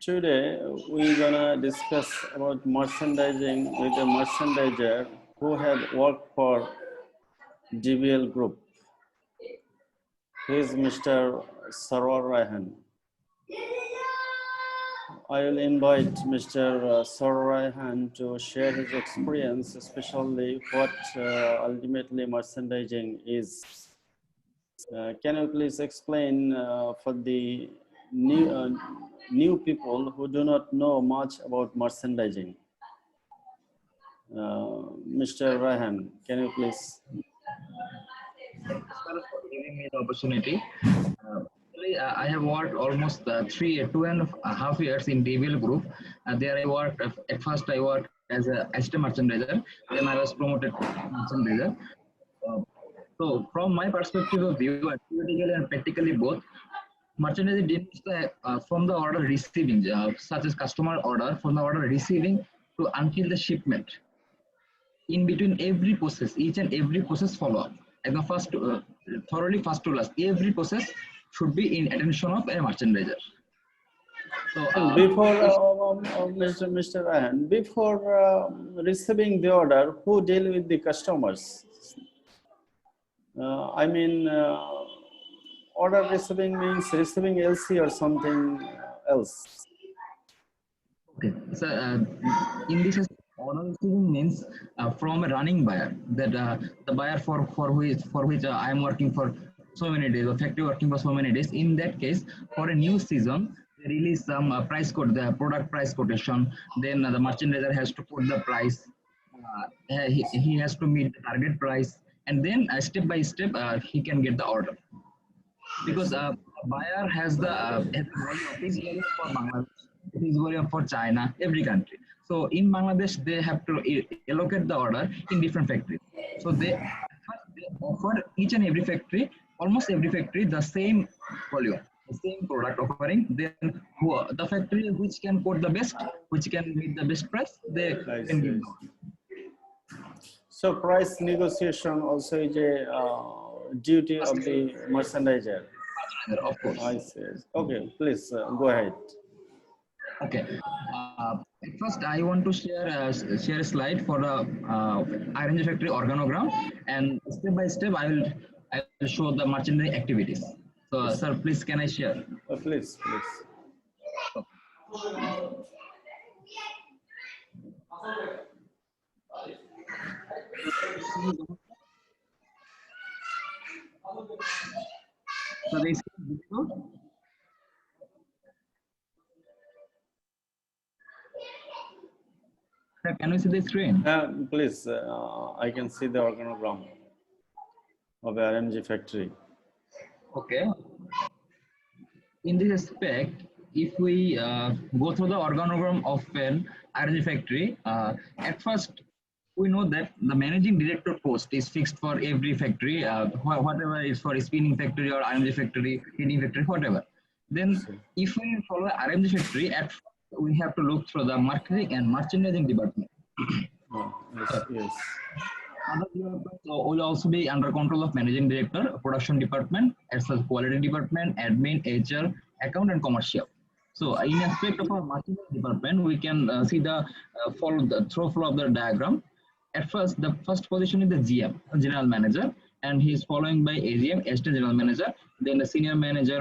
Today we're gonna discuss about merchandising with a merchandiser who had worked for DBL Group. He is Mr. Sarwar Raihan. I will invite Mr. Sarwar Raihan to share his experience, especially what ultimately merchandising is. Can you please explain for the new people who do not know much about merchandising? Mr. Raihan, can you please? Thank you, sir, for giving me the opportunity. I have worked almost 2.5 years in DBL Group. There I worked, at first I worked as a assistant merchandiser, then I was promoted to merchandiser. So from my perspective of view, theoretically and practically both, merchandising deals from the order receiving, such as customer order, from the order receiving to until the shipment. In between every process, each and every process follow up. And the first, thoroughly first to last, every process should be in attention of a merchandiser. So before Mr. Ryan, before receiving the order, who deal with the customers? I mean, order receiving means receiving LC or something else. Okay, so in this order receiving means from a running buyer, that the buyer for which I am working for so many days, or factory working for so many days. In that case, for a new season, they release some price code, the product price quotation. Then the merchandiser has to put the price. He has to meet the target price, and then step by step he can get the order. Because buyer has the his volume for Bangladesh, his volume for China, every country. So in Bangladesh, they have to allocate the order in different factories. So they offer each and every factory, almost every factory, the same volume, the same product offering. Then the factory which can quote the best, which can meet the best price, they can give. So price negotiation also is a duty of the merchandiser. Of course. I see. Okay, please go ahead. Okay. First, I want to share a slide for the RMG Factory organogram, and step by step, I will show the merchandising activities. So, sir, please, can I share? Please. So this can you see the screen? Please, I can see the organogram of the RMG Factory. Okay. In this aspect, if we go through the organogram of an RMG Factory, at first we know that the managing director post is fixed for every factory, whatever is for a spinning factory or RMG factory, heating factory, whatever. Then, if we follow RMG Factory, at first we have to look through the marketing and merchandising department. Yes. Other departments will also be under control of managing director, production department, as well as quality department, admin, HR, account, and commercial. So, in aspect of our marketing department, we can see the through flow of the diagram. At first, the first position is the GM, general manager, and he is following by AGM, assistant general manager. Then the senior manager,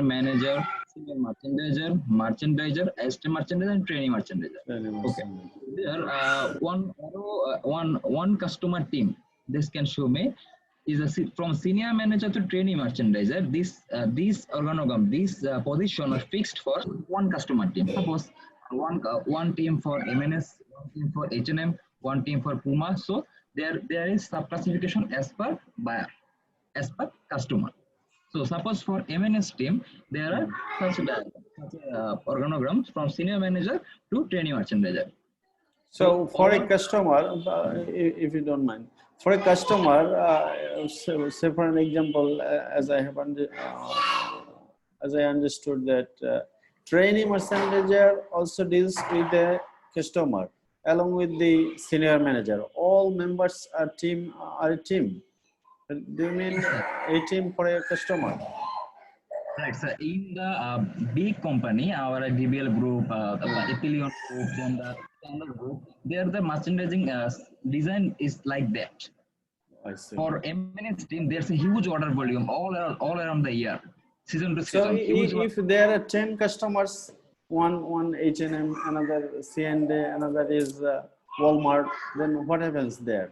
senior merchandiser, assistant merchandiser, and training merchandiser. Okay. There, one customer team. This can show me is from senior manager to trainee merchandiser. This organogram, this position are fixed for one customer team. Suppose one team for MNS, one team for H&M, one team for Puma. So there is sub classification as per buyer, as per customer. So suppose for MNS team, there are such organograms from senior manager to trainee merchandiser. So for a customer, if you don't mind, for a customer, say for an example, as I understood that trainee merchandiser also deals with the customer along with the senior manager. All members are a team. Do you mean a team for a customer? Right. So in the big company, our DBL group, the Epilion group, then the standard group, there the merchandising design is like that. I see. For MNS team, there's a huge order volume all around the year, season to So season. Huge one. if there are 10 customers, one H&M, another C&A, another is Walmart, then what happens there?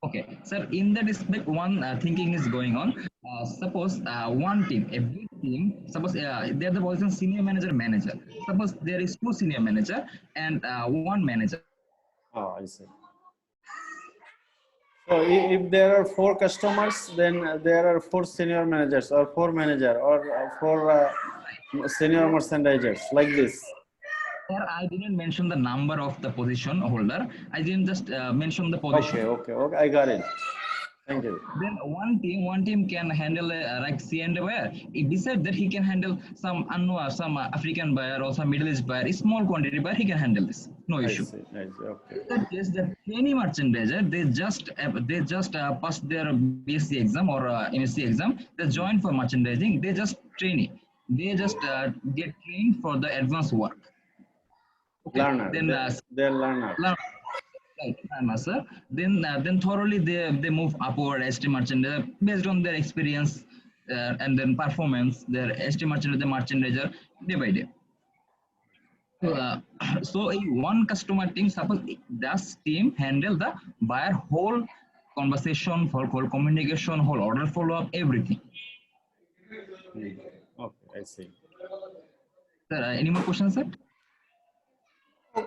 Okay, sir, in that respect, one thinking is going on. Suppose one team, a big team, suppose they're the position senior manager, manager. Suppose there is two senior manager and one manager. Oh, I see. So if there are 4 customers, then there are 4 senior managers or 4 manager or 4 senior merchandisers like this. Here I didn't mention the number of the position holder. I didn't just mention the position. Okay, I got it. Thank you. Then one team can handle like C and buyer. If decide that he can handle some African buyer or some Middle East buyer, a small quantity buyer, he can handle this. No issue. I see. Okay. In that case, the trainee merchandiser, they just pass their BSc exam or MSc exam. They join for merchandising. They just trainee. They just get trained for the advanced work. Okay. Learner. Then they're learner. Right, sir. Then thoroughly they move upward ST merchandiser based on their experience and then performance. Their ST merchandiser, merchandiser day by day. So one customer team, suppose this team handle the buyer whole conversation, whole communication, whole order follow up, everything. Okay, I see. Sir, any more questions, sir?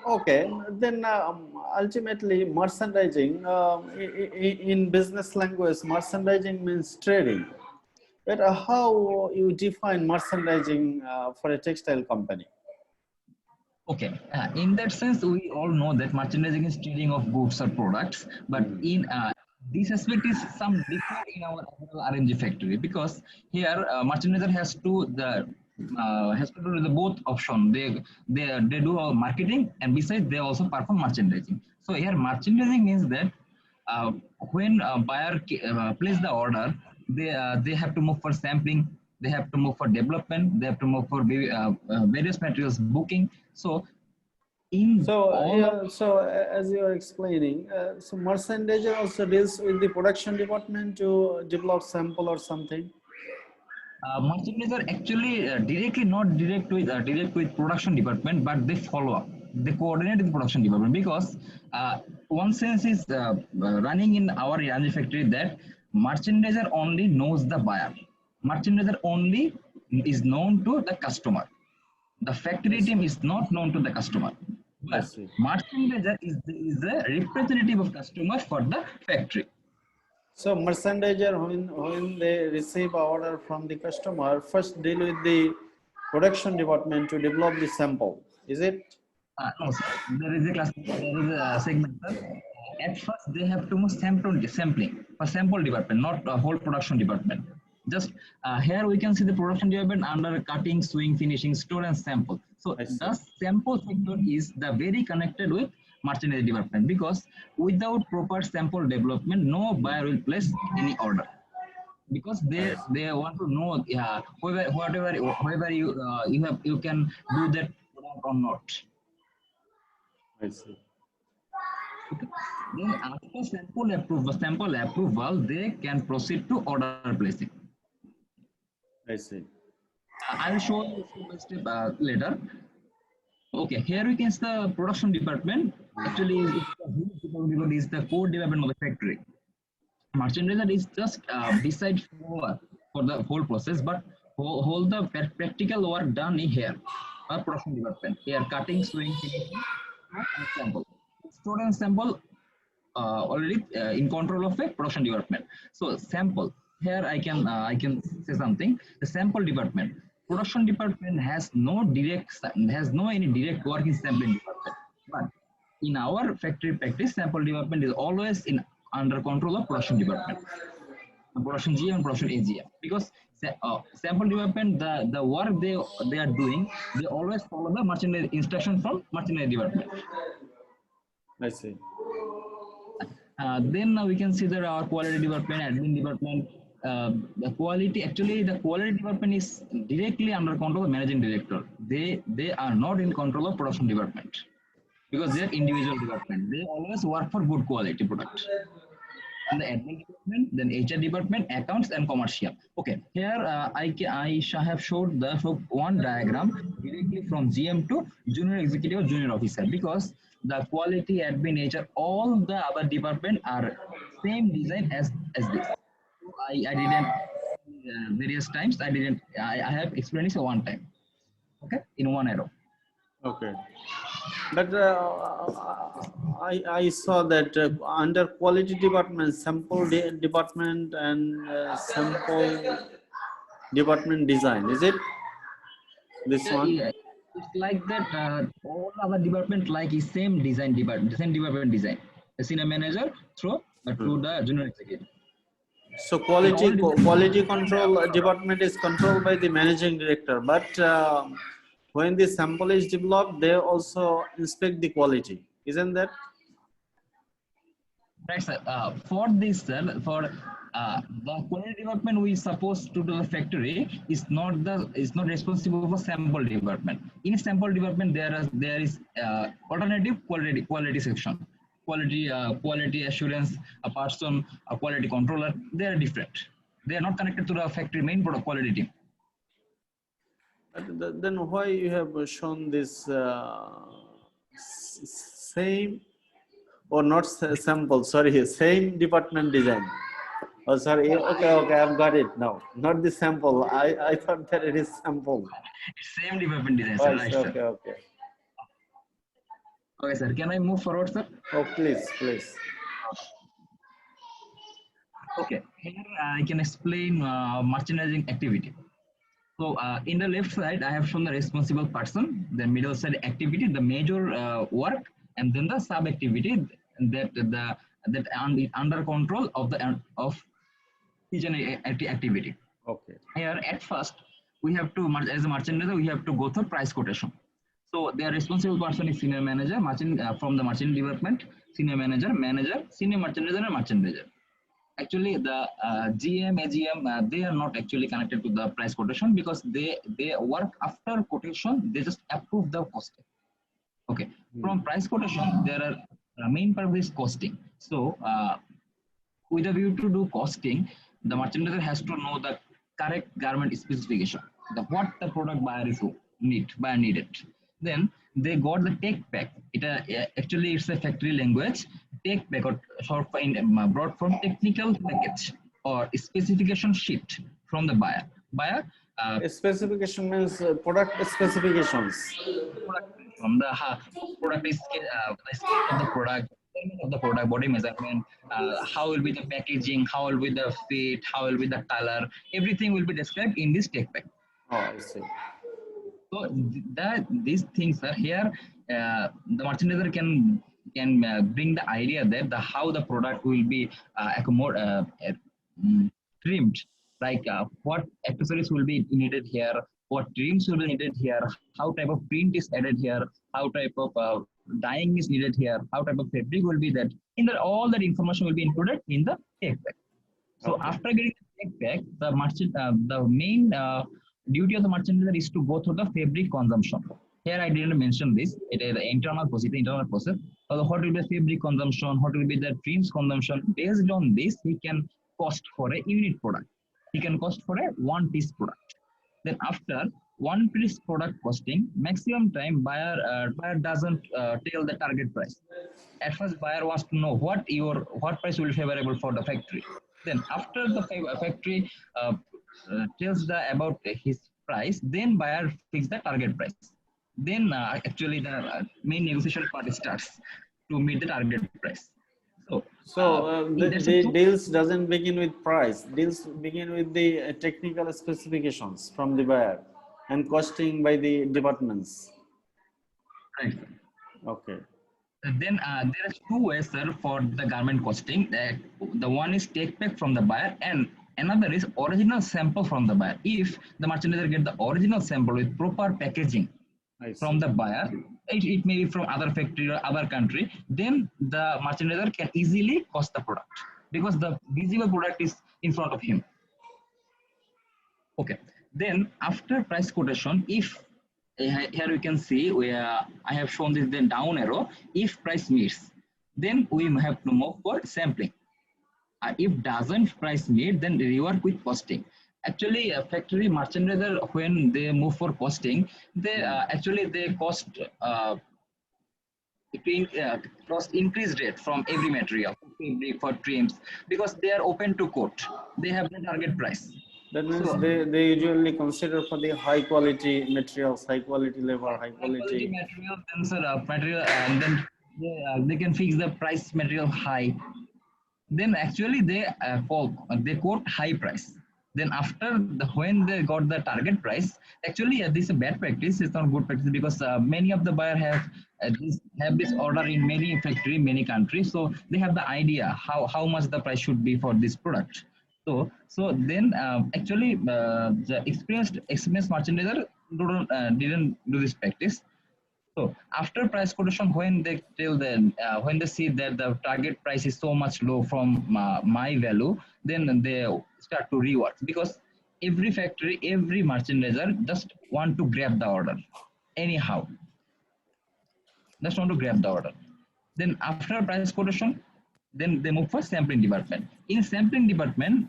Okay, then ultimately merchandising, in business language, merchandising means trading. But how you define merchandising for a textile company? Okay, in that sense, we all know that merchandising is trading of goods or products, but in this aspect is some different in our RMG factory, because here merchandiser has to do the both option. They do all marketing, and besides they also perform merchandising. So here merchandising means that when a buyer place the order, they have to move for sampling, they have to move for development, they have to move for various materials booking. So as you are explaining, so merchandiser also deals with the production department to develop sample or something. Merchandiser actually directly not direct with production department, but they follow up. They coordinate with the production department, because one sense is running in our RMG factory that merchandiser only knows the buyer. Merchandiser only is known to the customer. The factory team is not known to the customer. But merchandiser is the representative of customer for the factory. So merchandiser, when they receive an order from the customer, first deal with the production department to develop the sample. Is it? No, sir. There is a segment, sir. At first, they have to move sampling for sample department, not a whole production department. Just here we can see the production department under cutting, sewing, finishing, store, and sample. So the sample sector is the very connected with merchandise department, because without proper sample development, no buyer will place any order, because they want to know whether you can do that or not. I see. Okay. Then after sample approval, they can proceed to order placing. I see. I will show you step by step later. Okay, here we can see the production department. Actually, is the core development of the factory. Merchandiser is just beside for the whole process, but whole the practical work done in here. Our production department. Here, cutting, sewing, finishing, and sample. Store and sample already in control of a production department. So sample. Here I can say something. The sample department. Production department has no any direct work in sampling department. But in our factory practice, sample department is always under control of production department, production GM and production AGM, because sample department, the work they are doing, they always follow the merchandise instruction from merchandise department. I see. Then we can see that our quality department, admin department, the quality department is directly under control of managing director. They are not in control of production department because they are individual department. They always work for good quality product. In the admin department, then HR department, accounts, and commercial. Okay, here I have showed the one diagram directly from GM to junior executive or junior officer because the quality, admin, HR, all the other department are same design as this. So I didn't various times I have explained it one time. Okay, in one arrow. Okay. But I saw that under quality department, sample department and sample department design, is it this one? Yeah, it's like that. All our department like is same department design. The senior manager through to the junior executive. So In all quality control department is controlled by the managing director, but when the sample is developed, they also inspect the quality, isn't that? right, sir. For this, sir, for the quality department, we supposed to do the factory is not responsible for sample department. In sample department, there is alternative quality section, quality assurance, a person, a quality controller. They are different. They are not connected to the factory main product quality team. Then why you have shown this same or not sample? Sorry, same department design. Oh, sorry. Okay, I've got it now. Not the sample. I thought that it is sample. Same development design, sir. Right, sir. Okay. Okay, sir. Can I move forward, sir? Oh, please. Okay. Here I can explain merchandising activity. So in the left side, I have shown the responsible person, the middle side activity, the major work, and then the sub activity that under control of each and activity. Okay. Here at first, we have to, as a merchandiser, we have to go through price quotation. So their responsible person is senior manager, from the merchant department, senior manager, senior merchandiser, and merchandiser. Actually, the GM, AGM, they are not actually connected to the price quotation because they work after quotation. They just approve the costing. Okay. From price quotation, there are main part is costing. So with a view to do costing, the merchandiser has to know the correct garment specification, what the product buyer needed. Then they got the take pack. Actually it's a factory language. Take pack or short brought from technical package or specification sheet from the buyer. Specification means product specifications. From the product is the scale of the product, body measurement, how will be the packaging, how will be the fit, how will be the color, everything will be described in this take pack. Oh, I see. So these things are here. The merchandiser can bring the idea that how the product will be trimmed, like what accessories will be needed here, what trims will be needed here, how type of print is added here, how type of dyeing is needed here, how type of fabric will be that. All that information will be included in the take pack. So after getting the take pack, the main duty of the merchandiser is to go through the fabric consumption. Here I didn't mention this. It is the internal process. So what will be the fabric consumption? What will be the trims consumption? Based on this, he can cost for a unit product. He can cost for a one-piece product. Then after one-piece product costing, maximum time buyer doesn't tell the target price. At first, buyer wants to know what price will be favorable for the factory. Then after the factory tells about his price, then buyer fix the target price. Then actually the main negotiation part starts to meet the target price. So the deals doesn't begin with price. Deals begin with the technical specifications from the buyer and costing by the departments. Right. Okay. Then there are two ways, sir, for the garment costing. The one is take back from the buyer, and another is original sample from the buyer. If the merchandiser get the original sample with proper packaging from the buyer, it may be from other factory or other country, then the merchandiser can easily cost the product because the visible product is in front of him. Okay, then after price quotation, if here we can see where I have shown this then down arrow, if price meets, then we have to move for sampling. If doesn't price meet, then rework with costing. Actually, factory merchandiser, when they move for costing, they actually they cost cost increased rate from every material, fabric for trims, because they are open to quote. They have the target price. That means So they usually consider for the high quality materials, high quality labor, high high quality quality. material, then sir, material, and then they can fix the price material high. Then actually they quote high price. Then after when they got the target price, actually this is a bad practice. It's not good practice because many of the buyer have this order in many factory, many countries, so they have the idea how much the price should be for this product. So then actually the experienced merchandiser didn't do this practice. So after price quotation, when they tell them, when they see that the target price is so much low from my value, then they start to rework because every factory, every merchandiser just want to grab the order anyhow. Just want to grab the order. Then after price quotation, then they move for sampling department. In sampling department,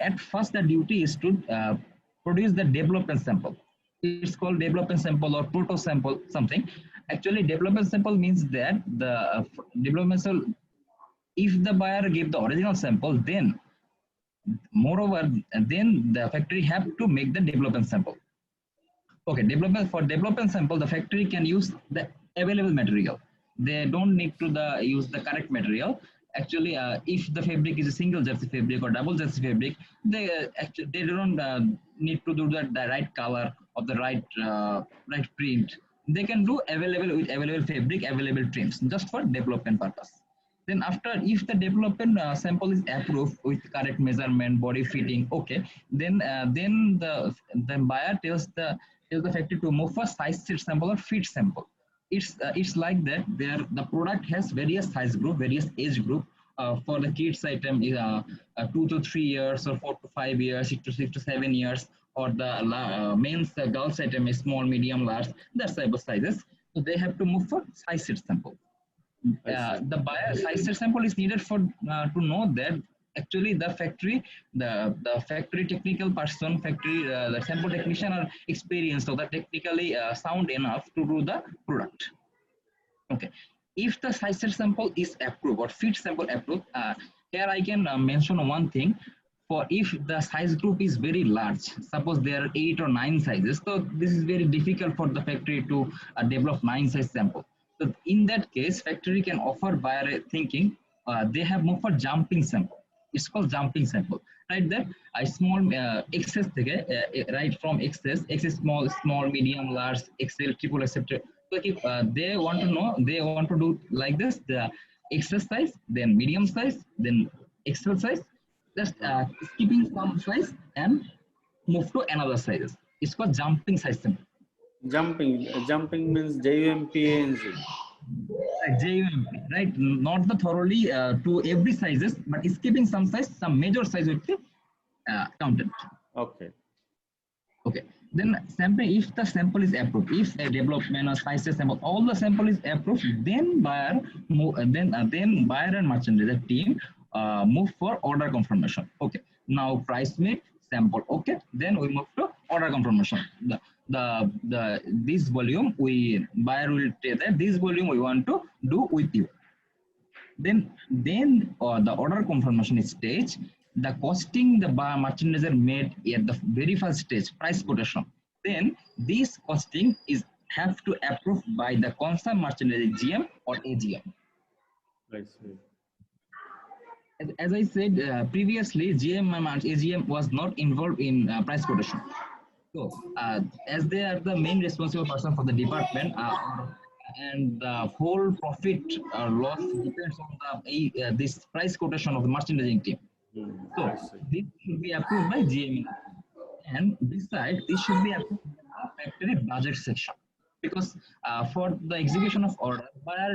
at first the duty is to produce the development sample. It's called development sample or proto sample something. Actually, development sample means that the development sample, if the buyer gave the original sample, then moreover, then the factory have to make the development sample. Okay, development sample, the factory can use the available material. They don't need to use the correct material. Actually, if the fabric is a single jersey fabric or double jersey fabric, they don't need to do the right color or the right print. They can do available with available fabric, available trims, just for development purpose. Then after, if the development sample is approved with correct measurement, body fitting, okay, then the buyer tells the factory to move for size sheet sample or fit sample. It's like that. There the product has various size group, various age group. For the kids item is 2 to 3 years, or 4 to 5 years, 6 to 7 years, or the men's girls item is small, medium, large. That type of sizes. So they have to move for size sheet sample. The buyer size set sample is needed for to know that actually the factory technical person, factory the sample technician are experienced or the technically sound enough to do the product. Okay, if the size set sample is approved or fit sample approved, here I can mention one thing. For if the size group is very large, suppose there are 8 or 9 sizes, so this is very difficult for the factory to develop 9 size sample. So in that case, factory can offer buyer a thinking. They have more for jumping sample. It's called jumping sample, right? There a small excess right from excess small, medium, large, XL, triple, etc. So if they want to know, they want to do like this: the excess size, then medium size, then XL size. Just skipping some size and move to another size. It's called jumping size sample. Jumping means JUMPANG. JUMP, right? Not the thoroughly to every sizes, but skipping some size, some major size will be counted. Okay. Okay. Then sample, if the sample is approved, if a development or size sample, all the sample is approved, then then buyer and merchandiser team move for order confirmation. Okay. Now price meet sample. Okay. Then we move to order confirmation. This volume we buyer will say that this volume we want to do with you. Then the order confirmation stage, the costing the merchandiser made at the very first stage, price quotation. Then this costing is have to approve by the concerned merchandiser GM or AGM. I see. As I said previously, GM and AGM was not involved in price quotation. So, as they are the main responsible person for the department, and the whole profit or loss depends on the this price quotation of the merchandising team. So, I see. this should be approved by GM, and besides, this should be approved by the factory budget section. because for the execution of order,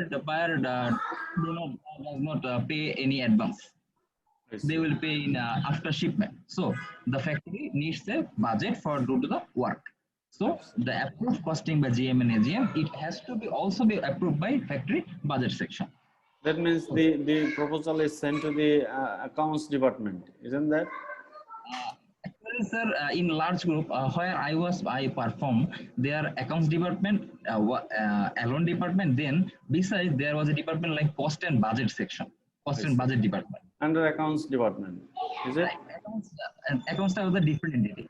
the buyer does not pay any advance. I They see. will pay in after shipment. So the factory needs a budget for do to the work. So Absolutely. the approved costing by GM and AGM, it has to be also be approved by factory budget section. That means the proposal is sent to the accounts department, isn't that? Actually, sir, in large group where I perform, their accounts department, alone department. Then besides, there was a department like cost and budget section, I cost and see. budget department. Under accounts department, is it? Right, accounts was a different entity.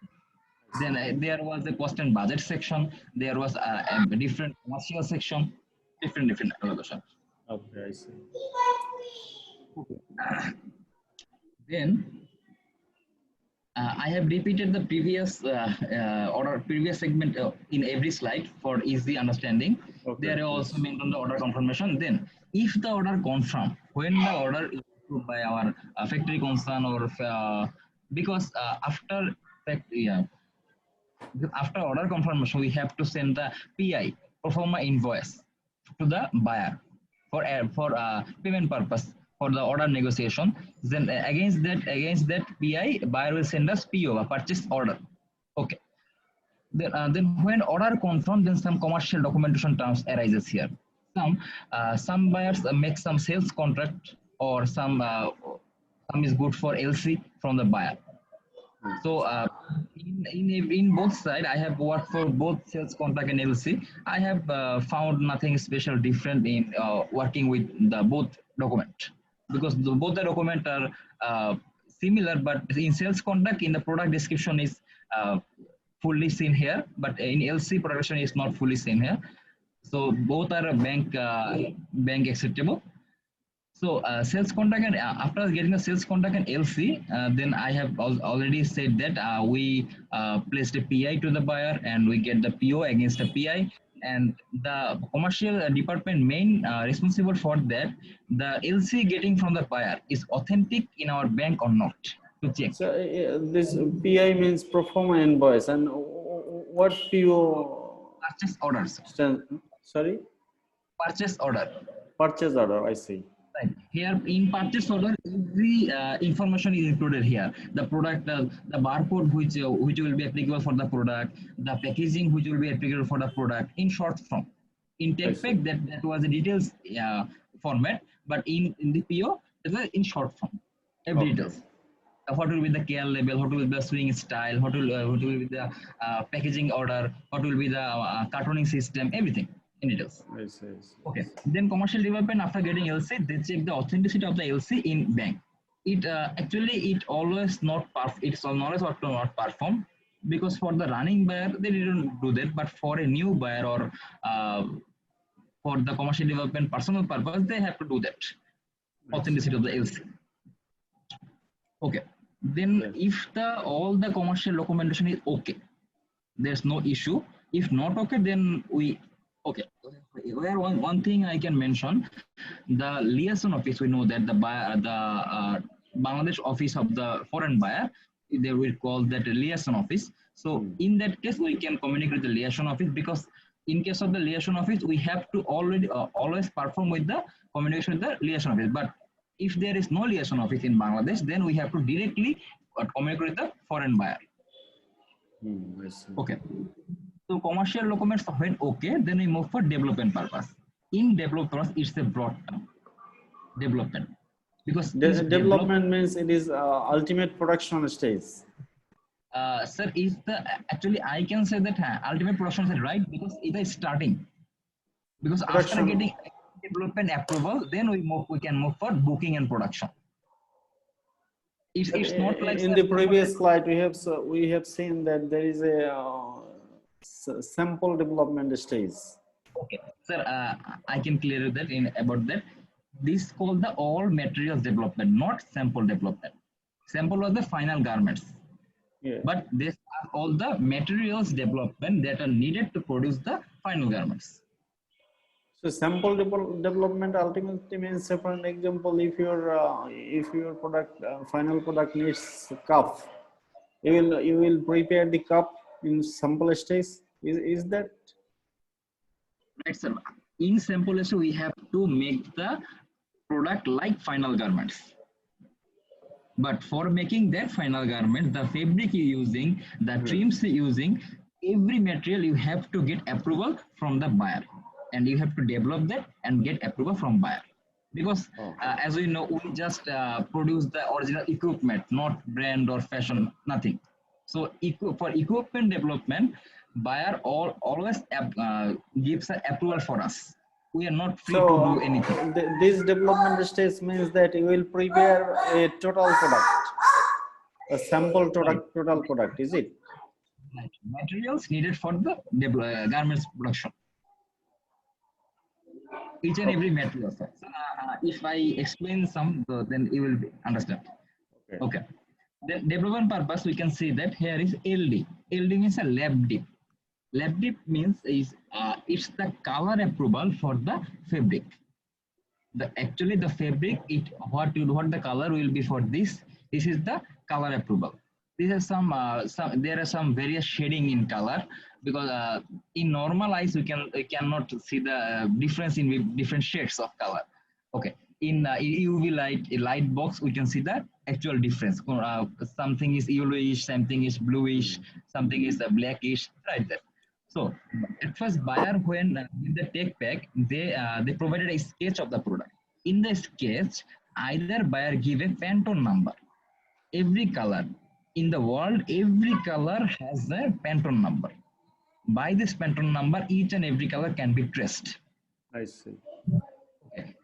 Then there was a cost and budget section. There was a different commercial section, different allocation. Okay, I see. Then I have repeated the previous segment in every slide for easy understanding. Okay, There are also yes. mentioned the order confirmation. Then, if the order confirmed, when the order is approved by our factory concern or because yeah, after order confirmation, we have to send the PI, performa invoice, to the buyer for payment purpose for the order negotiation. Then against that PI, buyer will send us PO, a purchase order. Okay. Then when order confirmed, then some commercial documentation terms arises here. Some buyers make some sales contract or some is good for LC from the buyer. So in both sides, I have worked for both sales contract and LC. I have found nothing special different in working with the both document because both the document are similar, but in sales contract, in the product description is fully seen here, but in LC production is not fully seen here. So both are bank acceptable. So sales contract and after getting the sales contract and LC, then I have already said that we placed a PI to the buyer and we get the PO against the PI, and the commercial department main responsible for that, the LC getting from the buyer is authentic in our bank or not to check. So this PI means perform invoice, and what PO Purchase orders. stand? Sorry, Purchase order. purchase order. I see. Right. Here in purchase order, every information is included here. The product, the barcode which will be applicable for the product, the packaging which will be applicable for the product in short form. In I tech see. pack that was a details format, but in the PO it was in short form. Every Okay. details. What will be the care label, what will be the swing style, what will be the packaging order, what will be the cartooning system, everything in details. I see. I see. Okay. Then commercial development after getting LC, they check the authenticity of the LC in bank. It actually it always not it's always not perform because for the running buyer they didn't do that, but for a new buyer or for the commercial development personal purpose they have to do that authenticity of the LC. Okay. Then Yes. if the all the commercial documentation is okay, there's no issue. If not okay, then we okay. Where one thing I can mention, the liaison office. We know that the buyer, the Bangladesh office of the foreign buyer, they will call that a liaison office. So in that case, we can communicate with the liaison office because in case of the liaison office, we have to always perform with the communication with the liaison office. But if there is no liaison office in Bangladesh, then we have to directly communicate with the foreign buyer. I see. Okay. So commercial documents when okay, then we move for development purpose. In development, it's a broad term. Development. Because Development means it is ultimate production stage. Sir, is the actually I can say that ultimate production is right because it is starting. Because Production. after getting development approval, then we can move for booking and production. It's not like in the previous slide we have seen that there is a sample development stage. Okay, sir, I can clear that in about that. This called the all materials development, not sample development. Sample was the final garments. Yeah. But this are all the materials development that are needed to produce the final garments. So sample development ultimately means, for an example, if your product final product needs cup, you will prepare the cup in sample stage. Is that? Right, sir. In sample ratio, we have to make the product like final garments. But for making that final garment, the fabric you're using, the trims you're using, every material you have to get approval from the buyer. And you have to develop that and get approval from buyer. Because as we know, we just produce the original equipment, not brand or fashion, nothing. So for equipment development, buyer always gives an approval for us. We are not free to do anything. This development stage means that you will prepare a total product, a sample product, total product, is it? Materials needed for the garments production. Each and every material. So, if I explain some, then you will understand. Okay. Then development purpose, we can see that here is LD. LD means a lab dip. Lab dip means it's the color approval for the fabric. Actually the fabric, what the color will be for this. This is the color approval. These are there are some various shading in color, because in normal eyes we cannot see the difference in different shades of color. Okay, in UV light box we can see the actual difference. Something is yellowish, something is bluish, something is blackish, right there. So at first buyer, when with the take pack, they provided a sketch of the product. In the sketch, either buyer give a Pantone number. Every color in the world, every color has a Pantone number. By this Pantone number, each and every color can be traced. I see.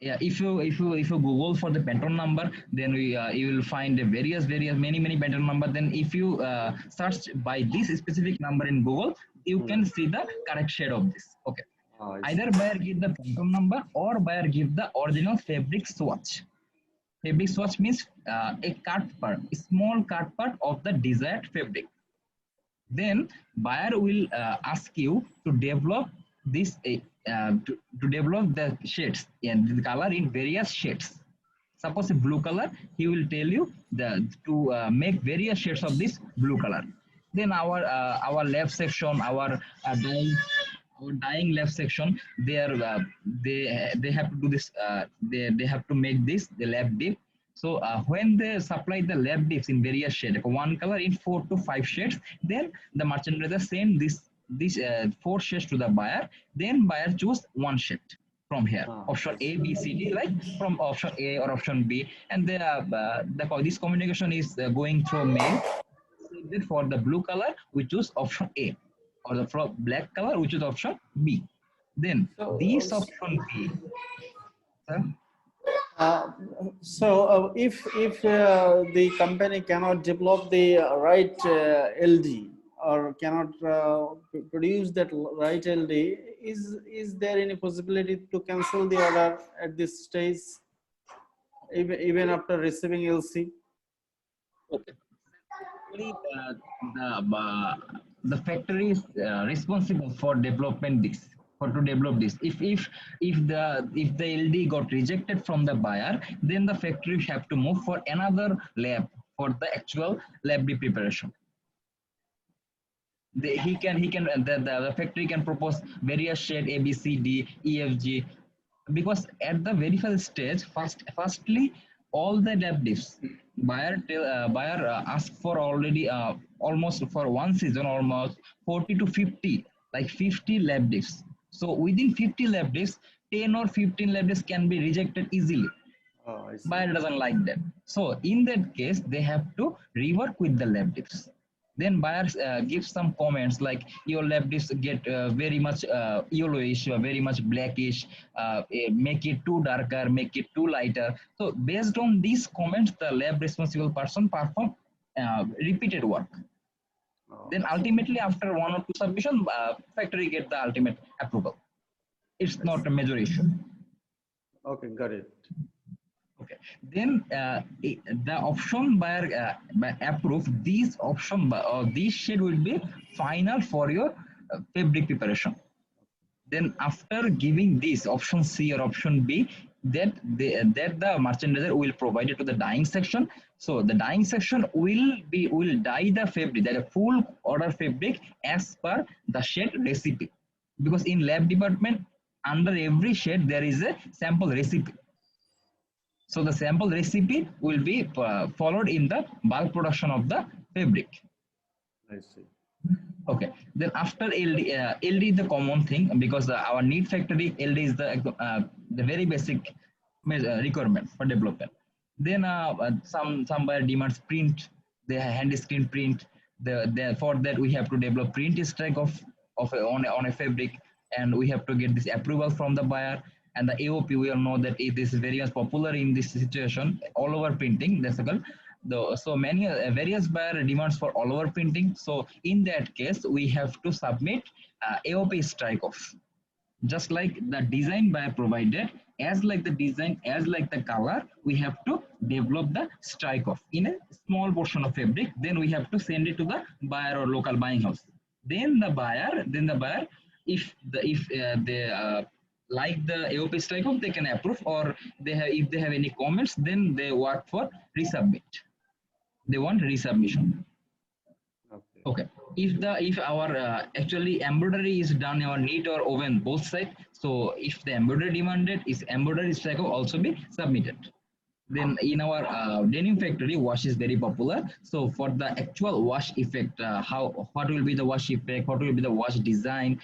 Yeah, if you Google for the Pantone number, then you will find various many Pantone number. Then if you search by this specific number in Google, you can see the correct shade of this. Okay. Either buyer give the Pantone number or buyer give the original fabric swatch. Fabric swatch means a cut part, a small cut part of the desired fabric. Then buyer will ask you to develop this to develop the shades and the color in various shades. Suppose a blue color, he will tell you to make various shades of this blue color. Then our lab section, our dyeing lab section, they have to do this. They have to make this the lab dip. So when they supply the lab dips in various shades, like one color in 4 to 5 shades, then the merchandiser send these 4 shades to the buyer. Then buyer choose one shade from here, option A, B, C, D, like from option A or option B, and this communication is going through mail. For the blue color, we choose option A, or the black color, we choose option B. Then this option B. If the company cannot develop the right LD or cannot produce that right LD, is there any possibility to cancel the order at this stage, even after receiving LC? Okay. The factory is responsible for development this. To develop this, if the LD got rejected from the buyer, then the factory have to move for another lab for the actual lab preparation. The factory can propose various shade A, B, C, D, E, F, G, because at the very first stage, firstly all the lab dips buyer ask for already almost for one season almost 40 to 50, like 50 lab dips. So within 50 lab dips, 10 or 15 lab dips can be rejected easily. Buyer doesn't like that. So in that case, they have to rework with the lab dips. Then buyers give some comments like your lab dips get very much yellowish, very much blackish, make it too darker, make it too lighter. So based on these comments, the lab responsible person perform repeated work. Then ultimately after 1 or 2 submission, factory get the ultimate approval. It's not a major issue. Okay, got it. Okay. Then the option buyer approve these option or this shade will be final for your fabric preparation. Then after giving this option C or option B, that the merchandiser will provide it to the dyeing section. So the dyeing section will dye the fabric, that a full order fabric as per the shade recipe. Because in lab department, under every shade there is a sample recipe. So the sample recipe will be followed in the bulk production of the fabric. I see. Okay. Then after LD, LD is the common thing because our need factory LD is the very basic requirement for development. Then some buyer demands print. They hand screen print. For that we have to develop print strike on a fabric, and we have to get this approval from the buyer. And the AOP, we all know that this is very much popular in this situation. All over printing, that's called. So many various buyer demands for all over printing. So in that case, we have to submit AOP strike off. Just like the design buyer provided, as like the design, as like the color, we have to develop the strike off in a small portion of fabric. Then we have to send it to the buyer or local buying house. Then the buyer, if they like the AOP strike off, they can approve, or they have, if they have any comments, then they work for resubmit. They want resubmission. Okay. Okay. If our actually embroidery is done our knit or woven both sides, so if the embroidery demanded, is embroidery strike will also be submitted. Then in our denim factory, wash is very popular. So for the actual wash effect, what will be the wash effect? What will be the wash design?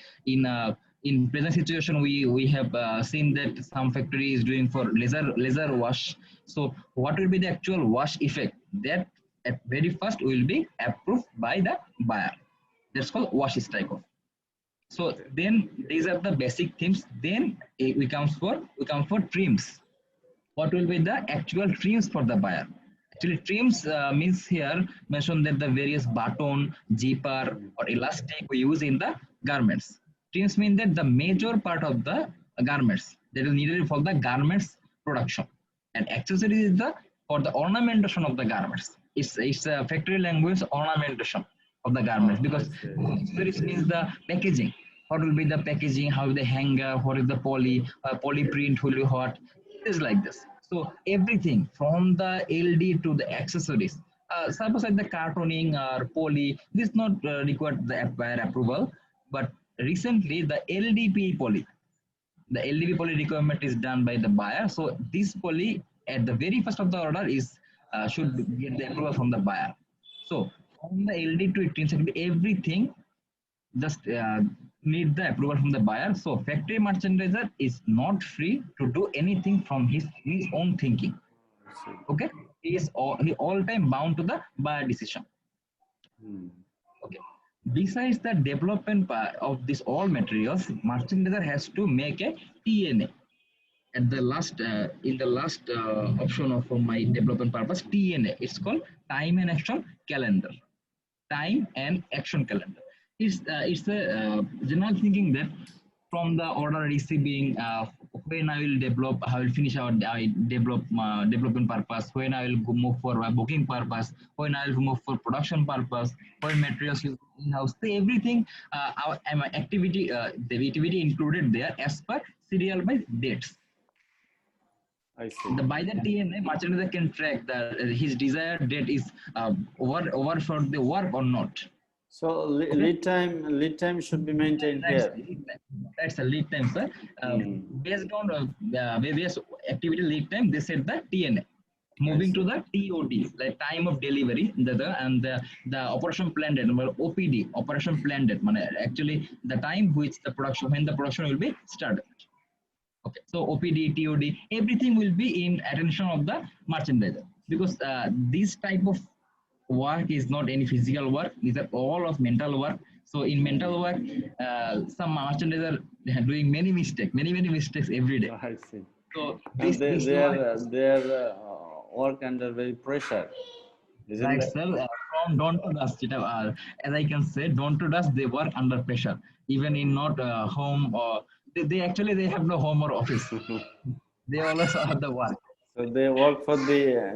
In present situation, we have seen that some factory is doing for laser wash. So what will be the actual wash effect? That at very first will be approved by the buyer. That's called wash strike off. So then these are the basic themes. Then we come for trims. What will be the actual trims for the buyer? Actually, trims means here mention that the various button, zipper, or elastic we use in the garments. Trims mean that the major part of the garments that is needed for the garments production, and accessories is the for the ornamentation of the garments. It's a factory language, ornamentation of the garments, because accessories means the packaging. What will be the packaging? How the hanger? What is the poly print will be what? It is like this. So everything from the LD to the accessories. Suppose like the cartooning or poly, this not required the buyer approval, but recently the LDP poly, the LDP poly requirement is done by the buyer. So this poly at the very first of the order is should get the approval from the buyer. So from the LD to 18 everything just need the approval from the buyer. So factory merchandiser is not free to do anything from his own thinking. Okay, he all time bound to the buyer decision. Okay. Besides the development part of this all materials, merchandiser has to make a TNA. At the last in the last option of my development purpose, TNA. It's called time and action calendar. Time and action calendar. It's a general thinking that from the order receiving, when I will develop, I will finish our development purpose, when I will move for booking purpose, when I will move for production purpose, when materials is in-house, so everything, our activity, the activity included there as per serial by dates. I see. By the TNA, merchandiser can track that his desired date is over for the work or not. So lead time should be maintained here. That's a lead time, sir. Based on various activity lead time, they set the TNA. Moving to the TOD, like time of delivery, and the operation planned date, OPD, operation planned date, actually the time which the production, when the production will be started. Okay, so OPD, TOD, everything will be in attention of the merchandiser, because this type of work is not any physical work; these are all of mental work. So in mental work, some merchandiser are doing many mistakes every day. I see. So they are work under very pressure, isn't right, it? sir. From dawn to dusk, as I can say, dawn to dusk, they work under pressure. Even in not home, or they actually they have no home or office. They always are the work. So they work for the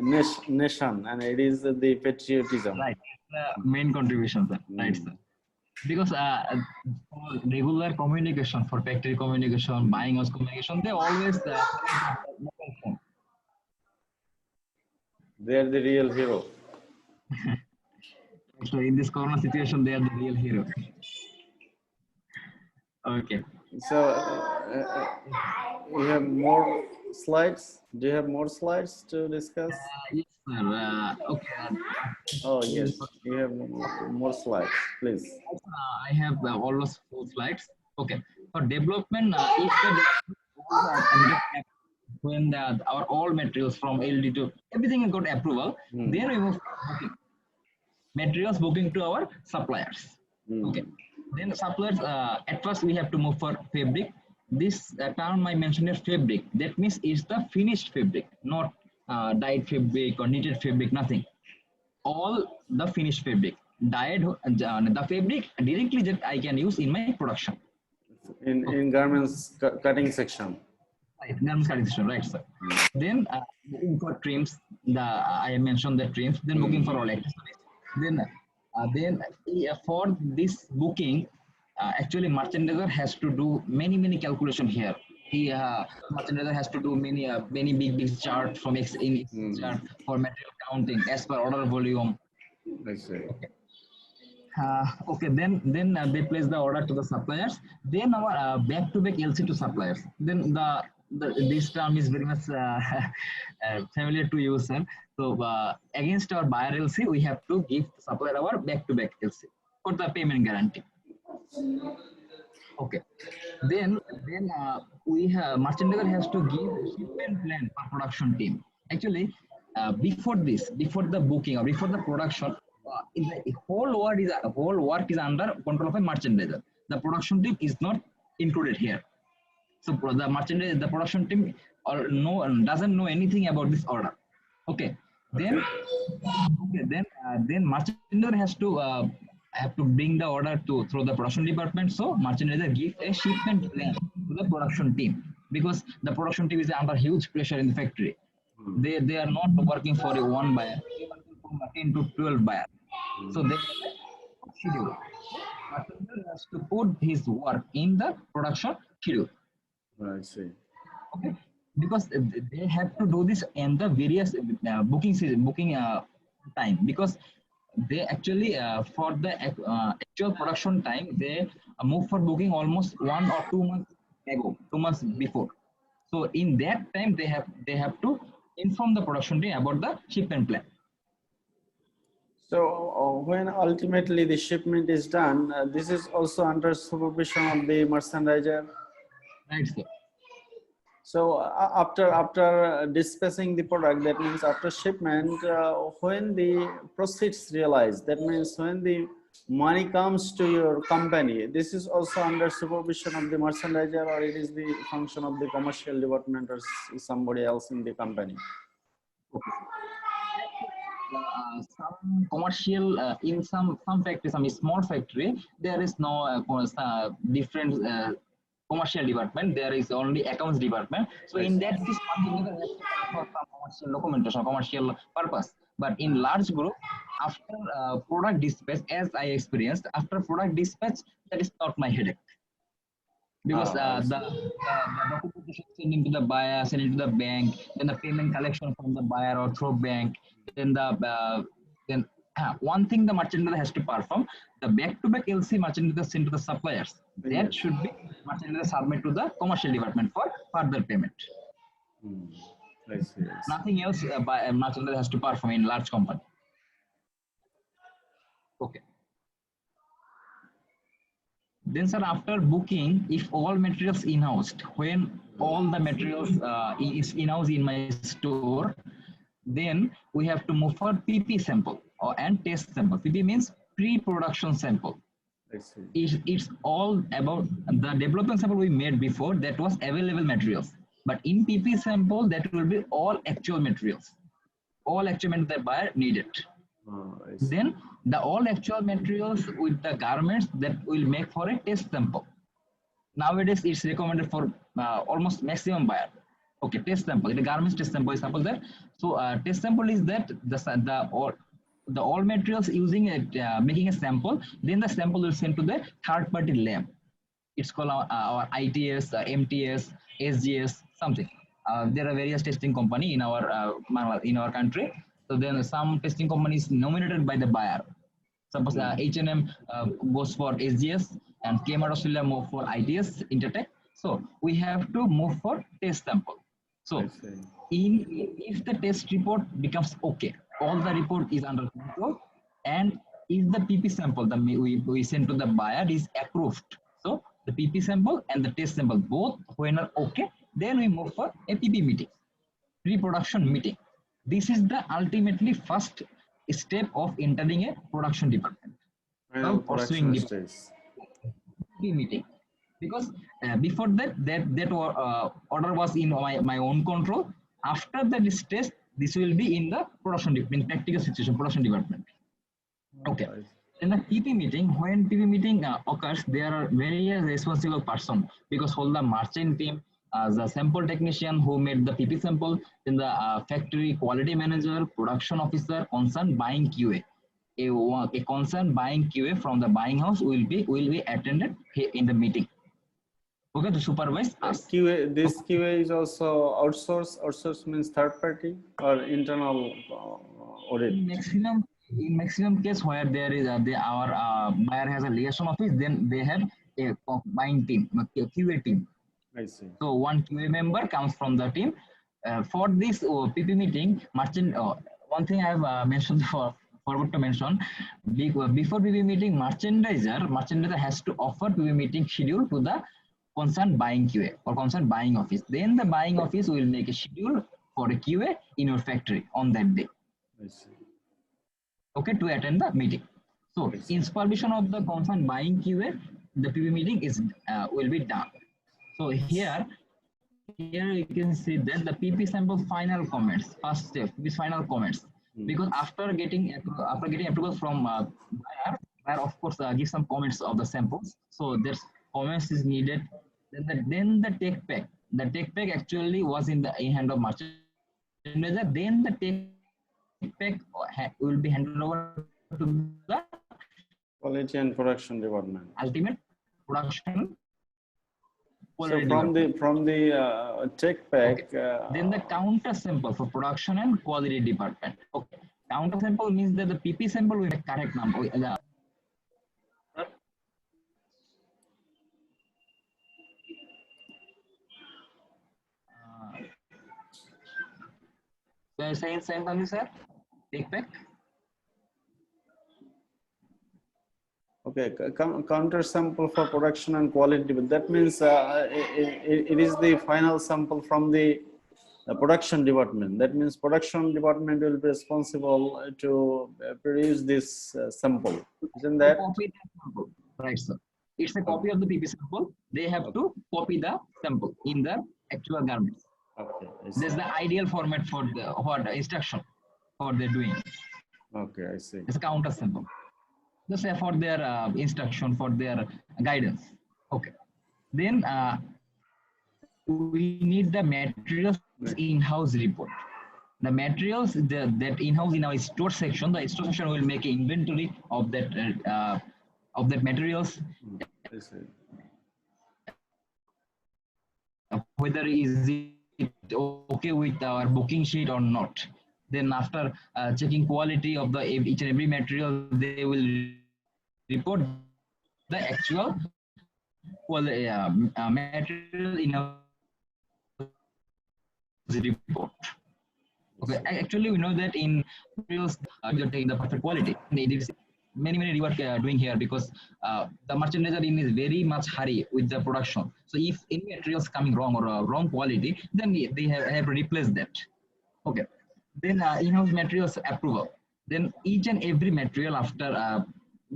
nation, and it is the patriotism. Right, the main contribution, sir. Right, sir. Because for regular communication, for factory communication, buying house communication, they always mobile phone. They are the real hero. So in this corona situation, they are the real hero. Okay. So you have more slides? Do you have more slides to discuss? Yes, sir. Okay. Oh, yes, you have more slides, please. I have almost 4 slides. Okay. For development, if the development when our all materials from LD to everything got approval, then we move booking. Materials booking to our suppliers. Okay. Then suppliers, at first we have to move for fabric. This term I mentioned is fabric. That means it's the finished fabric, not dyed fabric or knitted fabric, nothing. All the finished fabric. Dyed the fabric directly that I can use in my production. In garments cutting section. Right, garments cutting section, right, sir. Then looking for trims, I mentioned the trims. Then looking for all accessories. Then for this booking, actually merchandiser has to do many calculation here. Merchandiser has to do many big chart from in chart for material counting as per order volume. I see. Okay. Okay, then they place the order to the suppliers. Then our back-to-back LC to suppliers. Then this term is very much familiar to you, sir. So against our buyer LC, we have to give the supplier our back-to-back LC for the payment guarantee. Okay. Then we have merchandiser has to give shipment plan for production team. Actually, before the booking or before the production, the whole work is under control of a merchandiser. The production team is not included here. So the production team doesn't know anything about this order. Okay. Then merchandiser has to have to bring the order through the production department. So merchandiser gives a shipment plan to the production team because the production team is under huge pressure in the factory. They are not working for one buyer. They are working for 10 to 12 buyers. So they have a schedule. Merchandiser has to put his work in the production schedule. I see. Okay, because they have to do this in the various booking time because they actually for the actual production time they move for booking almost 1 or 2 months ago, 2 months before. So in that time they have to inform the production team about the shipment plan. So when ultimately the shipment is done, this is also under supervision of the merchandiser. Right, sir. So after dispatching the product, that means after shipment, when the proceeds realized, that means when the money comes to your company, this is also under supervision of the merchandiser, or it is the function of the commercial department or somebody else in the company. Okay. Some commercial in some factory, some small factory, there is no different commercial department. There is only accounts department. So in that case, merchandiser has to come for some commercial documentation, commercial purpose. But in large group, after product dispatch, as I experienced, after product dispatch, that is not my headache. Because the documentation sending to the buyer, sending to the bank, then the payment collection from the buyer or through bank, then one thing the merchandiser has to perform, the back-to-back LC merchandiser sent to the suppliers. That should be merchandiser submit to the commercial department for further payment. I see. Nothing else merchandiser has to perform in large company. Okay. Then, sir, after booking, if all materials in-housed, when all the materials is in-house in my store, then we have to move for PP sample and test sample. PP means pre-production sample. I see. It's all about the development sample we made before, that was available materials. But in PP sample, that will be all actual materials. All actual materials the buyer needed. Then the all actual materials with the garments that will make for a test sample. Nowadays, it's recommended for almost maximum buyer. Okay, test sample. The garments test sample is sample there. So test sample is that the all materials using making a sample. Then the sample will send to the third party lab. It's called our ITS, MTS, SGS, something. There are various testing company in our country. So then some testing company is nominated by the buyer. Suppose H&M goes for SGS and Kmart Australia move for ITS, Intertech. So we have to move for test sample. So if the test report becomes okay, all the report is under control, and if the PP sample that we send to the buyer is approved, so the PP sample and the test sample both when are okay, then we move for a PP meeting, pre-production meeting. This is the ultimately first step of entering a production department. Final production stage. Meeting, because before that order was in my own control. After that test, this will be in the production in practical situation production department. Okay. In the PP meeting, when PP meeting occurs, there are various responsible person, because hold the merchant team, the sample technician who made the PP sample, then the factory quality manager, production officer, concerned buying QA. A concerned buying QA from the buying house will be attended in the meeting. Okay, to supervise us. QA, this QA is also outsourced. Outsourced means third party or internal audit. In maximum case where there is our buyer has a liaison office, then they have a buying team, a QA team. I see. So one QA member comes from the team. For this PP meeting, merchant. One thing I have mentioned forward to mention, before PP meeting, merchandiser has to offer PP meeting schedule to the concerned buying QA or concerned buying office. Then the buying office will make a schedule for a QA in your factory on that day. I see. Okay, to attend the meeting. So in supervision of the concerned buying QA, the PP meeting is will be done. So here you can see that the PP sample final comments, first step, this final comments. Because after getting approval from buyer of course give some comments of the samples. So there's comments is needed. Then the take pack. The take pack actually was in hand of merchant manager. Then the take pack will be handed over to the quality and production department. Ultimate production. So from the take pack, okay. Then the counter sample for production and quality department. Okay, counter sample means that the PP sample will have correct number. Same something, sir. Take back. Okay, counter sample for production and quality, but that means it is the final sample from the production department. That means production department will be responsible to produce this sample, isn't that? Copy the sample. Right, sir. It's a copy of the PP sample. They have to copy the sample in the actual garments. Okay. This is the ideal format for the instruction for the doing. Okay, I see. It's a counter sample. Just for their instruction, for their guidance. Okay. Then we need the materials in-house report. The materials that in-house in our store section, the store section will make an inventory of that materials. Whether is it okay with our booking sheet or not. Then after checking quality of the each and every material, they will report the actual material in a report. Okay, actually we know that in materials you're taking the perfect quality. It is many rework doing here because the merchandiser is very much hurry with the production. So if any materials coming wrong or wrong quality, then they have to replace that. Okay. Then in-house materials approval. Then each and every material after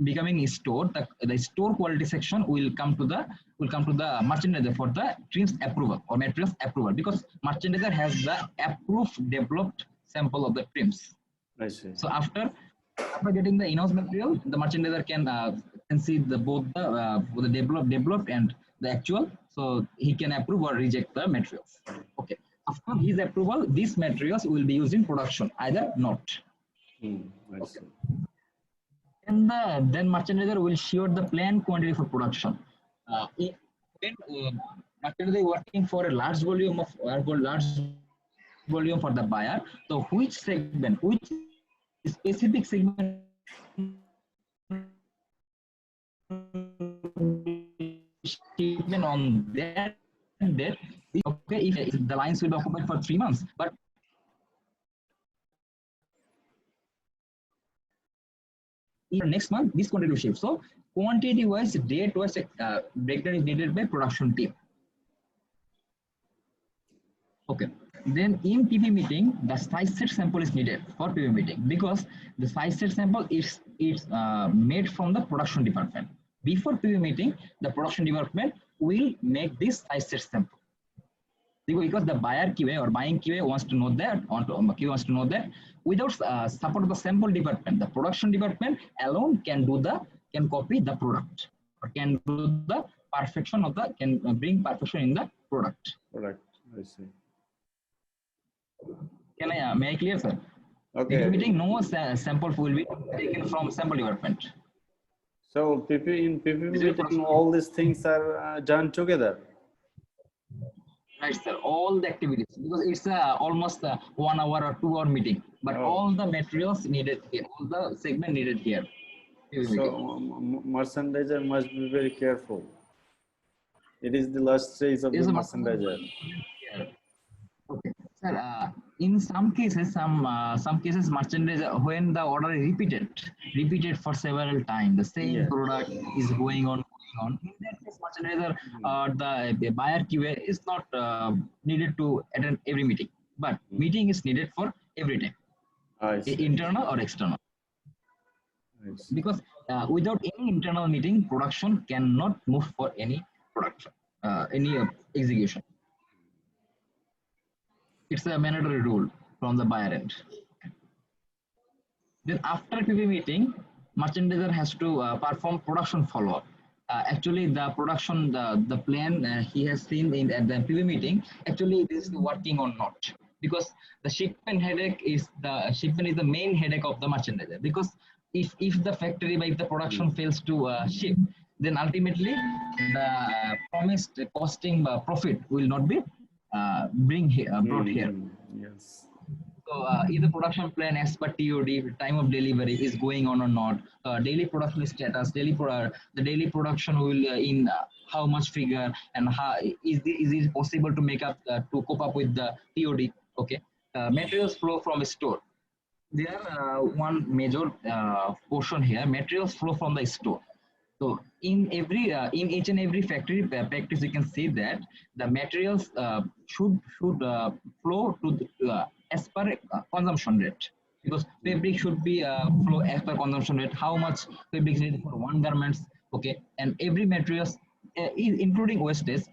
becoming stored, the store quality section will come to the merchandiser for the trims approval or materials approval, because merchandiser has the approved developed sample of the trims. I see. So after getting the in-house material, the merchandiser can see both the developed and the actual, so he can approve or reject the materials. Okay. After his approval, these materials will be used in production, either not. I see. And then merchandiser will share the planned quantity for production. When merchandiser working for a large volume for the buyer, so which specific segment shipment on that date, okay, if the lines will be occupied for 3 months, but next month this quantity will shift. So quantity wise, date wise breakdown is needed by production team. Okay. Then in PP meeting, the size set sample is needed for PP meeting because the size set sample is made from the production department. Before PP meeting, the production department will make this size set sample. Because the buyer QA or buying QA wants to know that, QA wants to know that without support of the sample department, the production department alone can copy the product or can do the perfection of the, can bring perfection in the product. Correct. I see. Can I may I clear, sir? Okay. PP meeting, no sample will be taken from sample department. So in PP meeting, all these things are done together. Right, sir. All the activities, because it's almost 1 hour or 2 hour meeting, but all the materials needed here, all the segment needed here. So merchandiser must be very careful. It is the last stage of the merchandiser. Okay, sir. In some cases, merchandiser, when the order is repeated for several times, the same product is going on. In that case, merchandiser, the buyer QA is not needed to attend every meeting, but meeting is needed for every time, internal or external. Because without any internal meeting, production cannot move for any production, any execution. It's a mandatory rule from the buyer end. Then after PP meeting, merchandiser has to perform production follow-up. Actually, the production, the plan he has seen at the PP meeting, actually this is working or not. Because the shipment is the main headache of the merchandiser. Because if the factory, if the production fails to ship, then ultimately the promised costing profit will not be brought here. Yes. So if the production plan as per TOD, time of delivery is going on or not, daily production status, the daily production will in how much figure, and how is it possible to make up to cope up with the TOD? Okay, materials flow from a store. There one major portion here, materials flow from the store. So in each and every factory practice, you can see that the materials should flow to as per consumption rate, because fabric should be flow as per consumption rate. How much fabric is needed for one garments? Okay, and every materials, including wastage,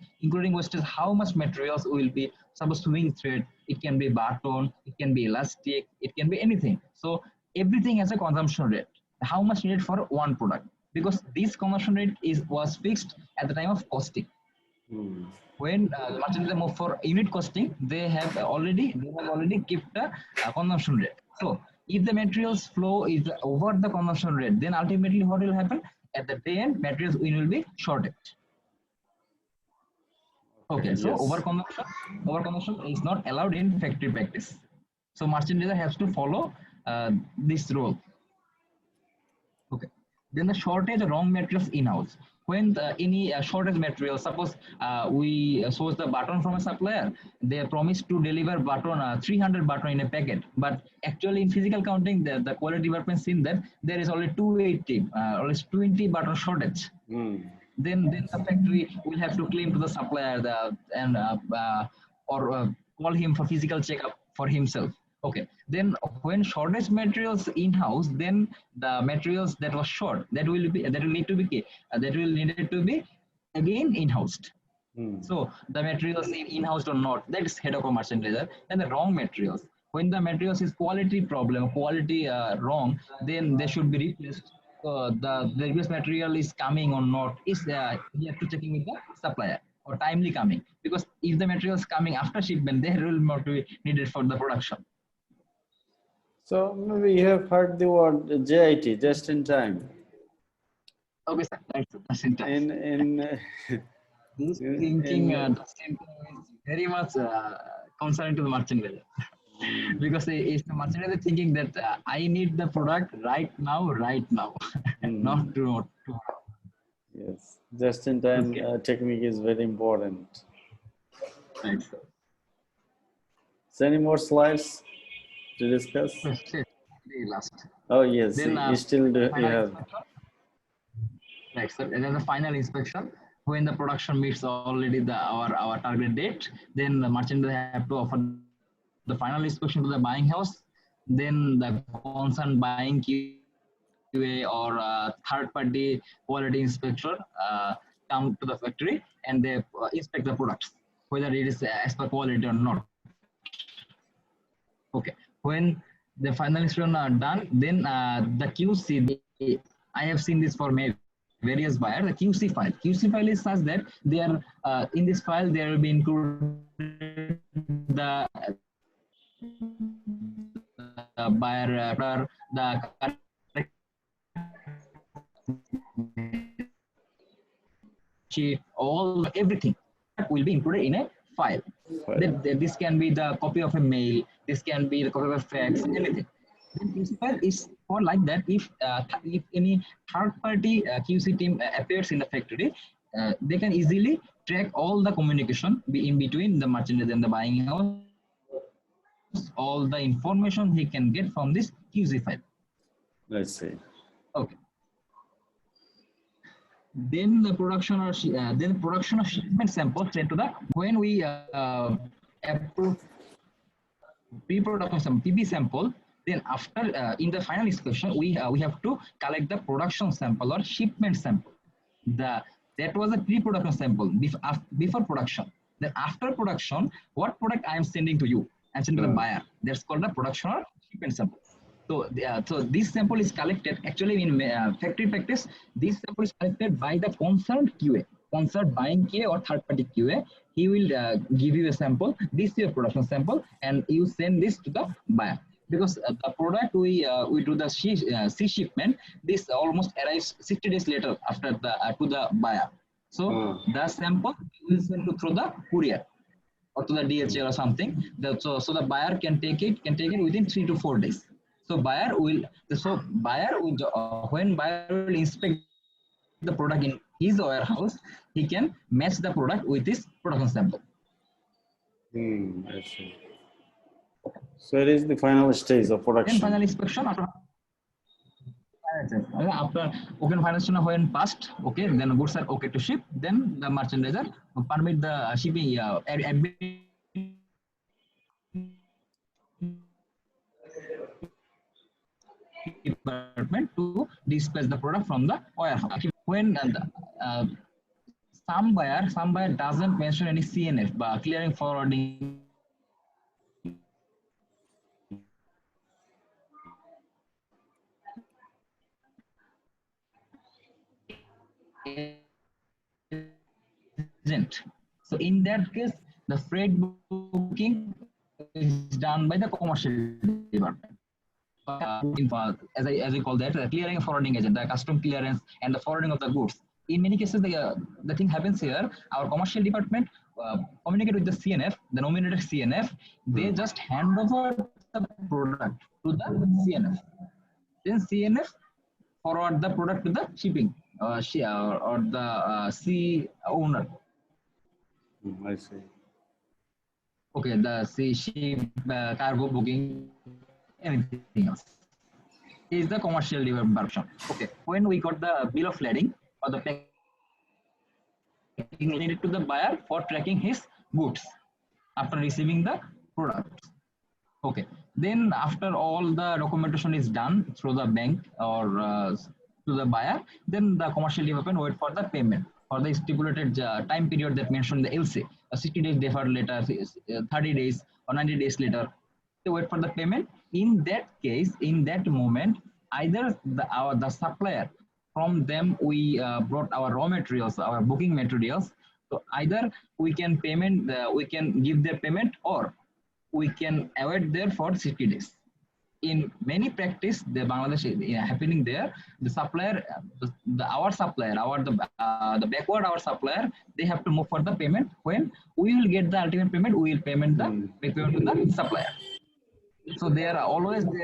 how much materials will be suppose swing thread. It can be baton, it can be elastic, it can be anything. So everything has a consumption rate. How much needed for one product? Because this conversion rate was fixed at the time of costing. When merchandise move for unit costing, they have already kept the consumption rate. So if the materials flow is over the consumption rate, then ultimately what will happen? At the end, materials will be shorted. Okay, so overconsumption is not allowed in factory practice. So merchandiser has to follow this rule. Okay. Then the shortage of raw materials in-house. When any shortage material, suppose we source the button from a supplier, they promise to deliver button 300 button in a packet, but actually in physical counting, the quality department seen that there is only 280, or 20 button shortage. Then the factory will have to claim to the supplier or call him for physical checkup for himself. Okay, then when shortage materials in-house, then the materials that was short, that will need to be again in-housed. So the materials in-housed or not, that is head of a merchandiser. And the wrong materials, when the materials is quality wrong, then they should be replaced. The replaced material is coming or not, is you have to checking with the supplier, or timely coming, because if the material is coming after shipment, they will not be needed for the production. So maybe you have heard the word JIT, just in time. Okay, sir. Just in time. This thinking just in time is very much concerned to the merchandiser. Because it's the merchandiser thinking that I need the product right now, not to. Yes, just in time technique is very important. Right, sir. So any more slides to discuss? The last. Oh yes, Then you still do, you final have. inspection. Right, sir. And then the final inspection, when the production meets already our target date, then the merchant have to offer the final inspection to the buying house. Then the concerned buying QA or third party quality inspector come to the factory and they inspect the products, whether it is as per quality or not. Okay, when the final inspection are done, then the QC, I have seen this for various buyers, the QC file is such that they are in this file there will be included the buyer, the sheet, all everything will be included in a file. This can be the copy of a mail, this can be the copy of a fax, anything. Then QC file is for like that. If any third party QC team appears in the factory, they can easily track all the communication in between the merchandise and the buying house, all the information he can get from this QC file. Let's see. Okay. Then the production or shipment samples sent to the when we approve pre-production some PB sample. Then after in the final inspection, we have to collect the production sample or shipment sample. That was a pre-production sample before production. Then after production, what product I am sending to you and send to the buyer? That's called the production or shipment sample. So, so this sample is collected actually in factory practice. This sample is collected by the concerned QA, concerned buying QA or third party QA. He will give you a sample. This is your production sample, and you send this to the buyer. Because the product we do the C shipment, this almost arrives 60 days later after the to the buyer. So the sample will send to through the courier or to the DHL or something. So the buyer can take it within 3 to 4 days. So buyer will when buyer will inspect the product in his warehouse, he can match the product with this production sample. I see. So it is the final stage of production. Then final inspection after final inspection when passed, okay, then goods are okay to ship. Then the merchandiser permit the shipping department to dispatch the product from the warehouse. When some buyer doesn't mention any CNF, but clearing forwarding agent. So in that case, the freight booking is done by the commercial department. As I call that, the clearing and forwarding agent, the custom clearance and the forwarding of the goods. In many cases, the thing happens here. Our commercial department communicate with the CNF, the nominated CNF. They just hand over the product to the CNF. Then CNF forward the product to the shipping or the C owner. I see. Okay, the sea ship, cargo booking, anything else is the commercial version. Okay, when we got the bill of lading or the packing needed to the buyer for tracking his goods after receiving the product. Okay, then after all the documentation is done through the bank or to the buyer, then the commercial department wait for the payment for the stipulated time period that mentioned in the LC, 60 days deferred later, 30 days or 90 days later. They wait for the payment. In that case, in that moment, either the supplier, from them we brought our raw materials, our booking materials. So either we can give their payment, or we can await there for 60 days. In many practice, the Bangladesh happening there, the supplier, the backward our supplier, they have to move for the payment. When we will get the ultimate payment, we will payment the payment to the supplier. So there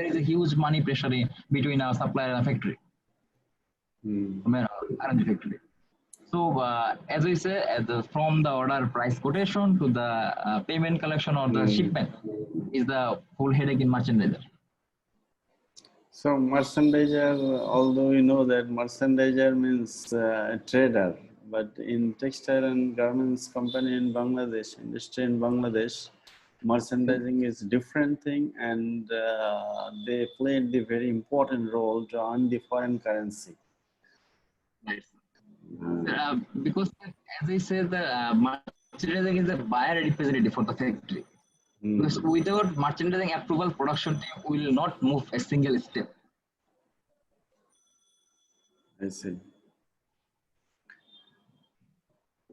is a huge money pressure between our supplier and factory, RMG factory. So as we say, from the order price quotation to the payment collection or the shipment is the full headache in merchandiser. So merchandiser, although we know that merchandiser means trader, but in textile and garments company in Bangladesh, industry in Bangladesh, merchandising is different thing, and they played the very important role to earn the foreign currency. Right. Because as I said, the merchandising is a buyer representative for the factory. Because without merchandising approval, production team will not move a single step. I see.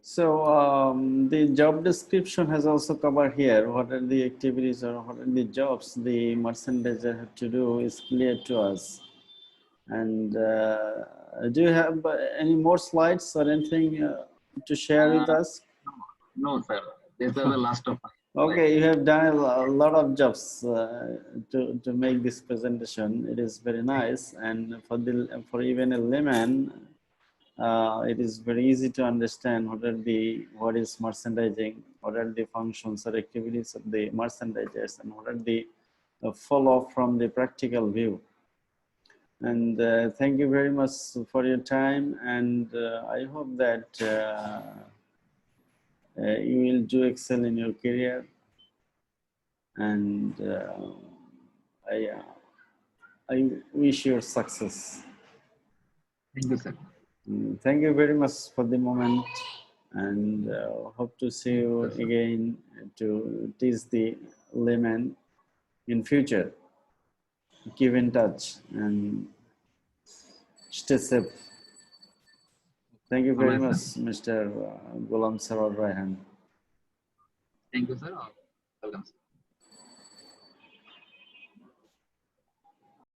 So the job description has also covered here. What are the activities or what are the jobs the merchandiser have to do is clear to us. And do you have any more slides or anything to share with us? No, sir. These are the last of. Okay, you have done a lot of jobs to make this presentation. It is very nice, and for even a layman, it is very easy to understand what is merchandising, what are the functions or activities of the merchandisers, and what are the follow from the practical view. And thank you very much for your time, and I hope that you will do excel in your career, and I wish you success. Thank you, sir. Thank you very much for the moment, and hope to see you again to teach the layman in future. Keep in touch and stay safe. Thank you very much, Mr. Ghulam Sarwar Raihan. Thank you, sir. Welcome.